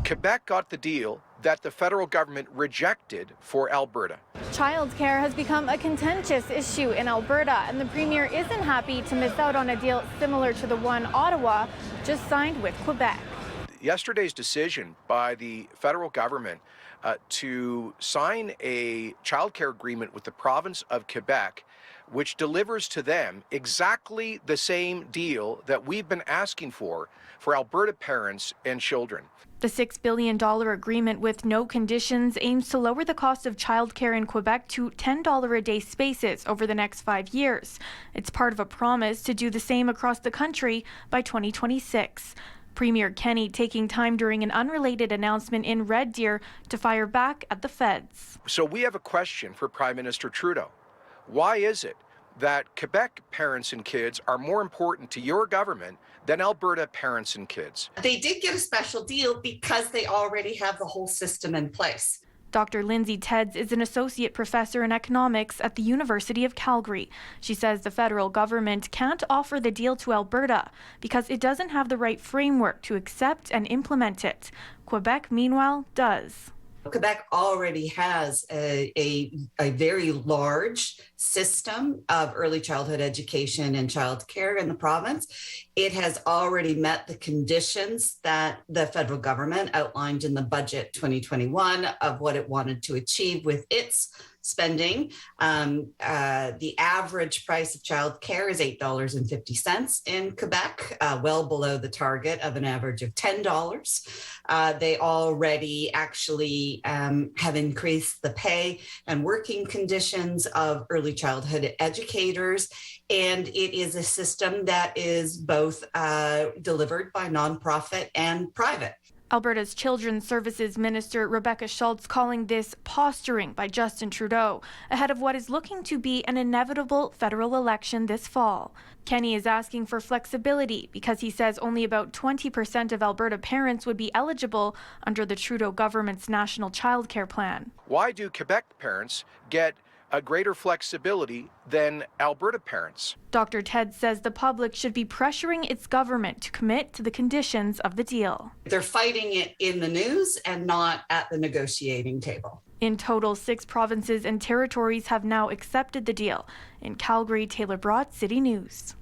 Quebec got the deal that the federal government rejected for Alberta. Childcare has become a contentious issue in Alberta, and the Premier isn't happy to miss out on a deal similar to the one Ottawa just signed with Quebec. Yesterday's decision by the federal government to sign a childcare agreement with the province of Quebec, which delivers to them exactly the same deal that we've been asking for Alberta parents and children. The $6 billion agreement with no conditions aims to lower the cost of childcare in Quebec to $10 a day spaces over the next 5 years. It's part of a promise to do the same across the country by 2026. Premier Kenney taking time during an unrelated announcement in Red Deer to fire back at the feds. So we have a question for Prime Minister Trudeau. Why is it that Quebec parents and kids are more important to your government than Alberta parents and kids? They did get a special deal because they already have the whole system in place. Dr. Lindsay Tedds is an associate professor in economics at the University of Calgary. She says the federal government can't offer the deal to Alberta because it doesn't have the right framework to accept and implement it. Quebec, meanwhile, does. Quebec already has a very large system of early childhood education and childcare in the province. It has already met the conditions that the federal government outlined in the budget 2021 of what it wanted to achieve with its spending. The average price of childcare is $8.50 in Quebec, well below the target of an average of $10. They already actually have increased the pay and working conditions of early childhood educators. And it is a system that is both delivered by nonprofit and private. Alberta's Children's Services Minister Rebecca Schultz calling this posturing by Justin Trudeau ahead of what is looking to be an inevitable federal election this fall. Kenney is asking for flexibility because he says only about 20% of Alberta parents would be eligible under the Trudeau government's national childcare plan. Why do Quebec parents get a greater flexibility than Alberta parents? Dr. Ted says the public should be pressuring its government to commit to the conditions of the deal. They're fighting it in the news and not at the negotiating table. In total, 6 provinces and territories have now accepted the deal. In Calgary, Taylor Braat, City News.